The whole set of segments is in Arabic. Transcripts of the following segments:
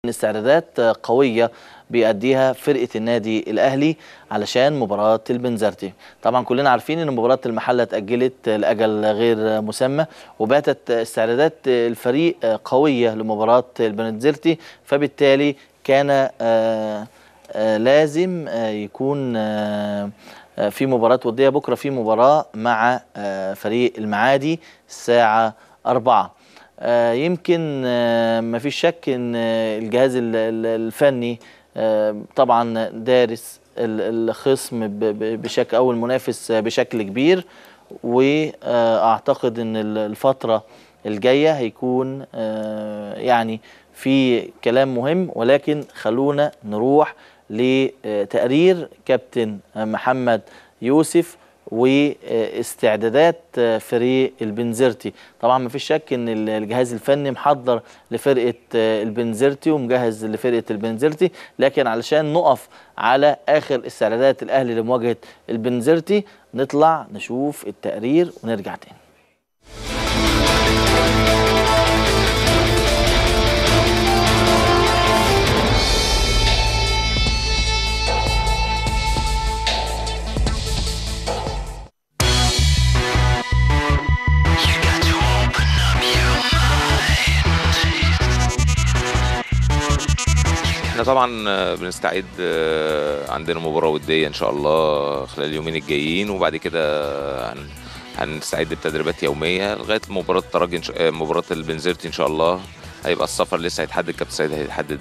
استعدادات قوية بيأديها فرقة النادي الأهلي علشان مباراة البنزرتي. طبعا كلنا عارفين ان مباراة المحلة اتأجلت لأجل غير مسمى، وباتت استعدادات الفريق قوية لمباراة البنزرتي، فبالتالي كان لازم يكون في مباراة ودية بكرة، في مباراة مع فريق المعادي الساعة 4. يمكن ما فيش شك ان الجهاز الفني طبعا دارس الخصم بشكل او المنافس بشكل كبير، واعتقد ان الفترة الجاية هيكون يعني في كلام مهم، ولكن خلونا نروح لتقرير كابتن محمد يوسف واستعدادات فريق البنزرتي. طبعا ما فيش شك ان الجهاز الفني محضر لفرقه البنزرتي ومجهز لفرقه البنزرتي، لكن علشان نقف على اخر استعدادات الاهلي لمواجهه البنزرتي نطلع نشوف التقرير ونرجع تاني. احنا طبعا بنستعد، عندنا مباراة ودية ان شاء الله خلال اليومين الجايين، وبعد كده هنستعد بتدريبات يومية لغاية مباراة الترجي، مباراة البنزرتي ان شاء الله. هيبقى السفر لسه هيتحدد، كابتن سيد هيحدد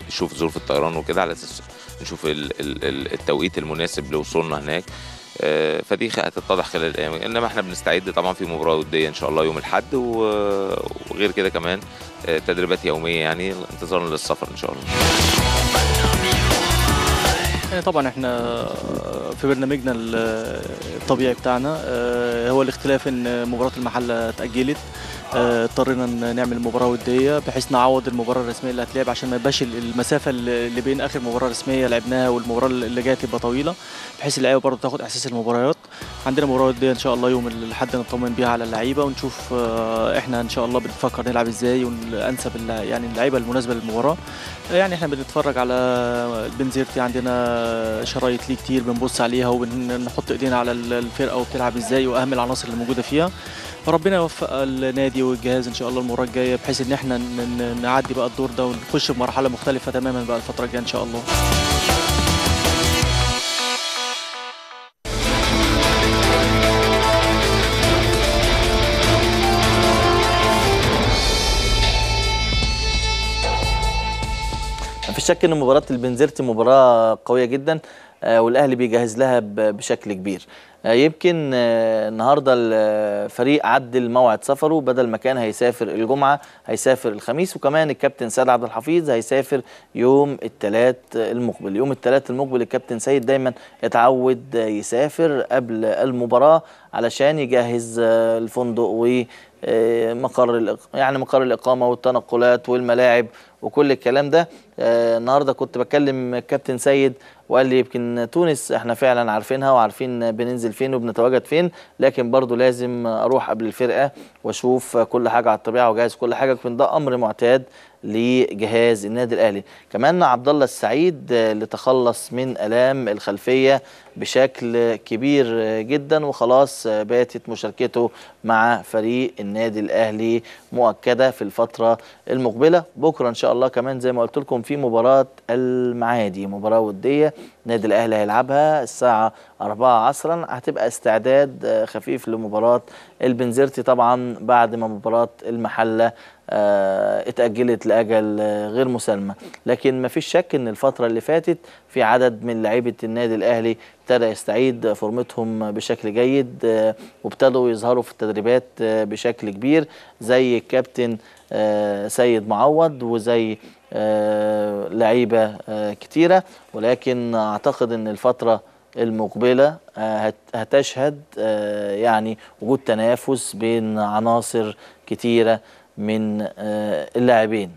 بيشوف ظروف الطيران وكده على اساس نشوف التوقيت المناسب لوصولنا هناك. فدي هتتضح خلال الايام، انما احنا بنستعد طبعا في مباراه وديه ان شاء الله يوم الاحد، وغير كده كمان تدريبات يوميه يعني انتظارا للسفر ان شاء الله. يعني طبعا احنا في برنامجنا الطبيعي بتاعنا هو الاختلاف ان مباراه المحله اتاجلت، اضطرينا نعمل مباراه وديه بحيث نعوض المباراه الرسميه اللي هتلعب، عشان ما يبقاش المسافه اللي بين اخر مباراه رسميه لعبناها والمباراه اللي جايه تبقى طويله، بحيث اللعيبه برضه تاخد احساس المباريات. عندنا مباراه وديه ان شاء الله يوم الاحد نطمن بيها على اللعيبه ونشوف احنا ان شاء الله بنفكر نلعب ازاي والانسب يعني اللعيبه المناسبه للمباراه. يعني احنا بنتفرج على البنزرتي، عندنا شرايط ليه كتير بنبص عليها وبنحط ايدينا على الفرقه وبتلعب ازاي واهم العناصر اللي موجوده فيها. فربنا يوفق النادي والجهاز ان شاء الله المباراه الجايه، بحيث ان احنا نعدي بقى الدور ده ونخش بمرحله مختلفه تماما بقى الفتره الجايه ان شاء الله. مفيش شك ان مباراه البنزرتي مباراه قويه جدا، والاهلي بيجهز لها بشكل كبير. يمكن النهارده الفريق عدل موعد سفره، بدل ما كان هيسافر الجمعه هيسافر الخميس، وكمان الكابتن سيد عبد الحفيظ هيسافر يوم الثلاث المقبل. يوم الثلاث المقبل الكابتن سيد دايما يتعود يسافر قبل المباراه علشان يجهز الفندق ومقر مقر الاقامه والتنقلات والملاعب وكل الكلام ده. النهارده كنت بكلم كابتن سيد وقال لي يمكن تونس احنا فعلا عارفينها وعارفين بننزل فين وبنتواجد فين، لكن برضو لازم اروح قبل الفرقه واشوف كل حاجه على الطبيعه وجهز كل حاجه، يكون ده امر معتاد لجهاز النادي الاهلي. كمان عبد الله السعيد اللي تخلص من الام الخلفيه بشكل كبير جدا، وخلاص باتت مشاركته مع فريق النادي الاهلي مؤكده في الفتره المقبله. بكره ان شاء الله كمان زي ما قلت لكم في مباراه المعادي، مباراه وديه النادي الاهلي هيلعبها الساعه 4 عصرا، هتبقى استعداد خفيف لمباراه البنزرتي طبعا بعد ما مباراه المحله اتأجلت لأجل غير مسمى. لكن ما فيش شك ان الفترة اللي فاتت في عدد من لعيبة النادي الأهلي ابتدى يستعيد فورمتهم بشكل جيد، وابتدوا يظهروا في التدريبات بشكل كبير، زي الكابتن سيد معوض وزي لعيبة كتيرة. ولكن أعتقد ان الفترة المقبلة هتشهد يعني وجود تنافس بين عناصر كتيرة من اللاعبين.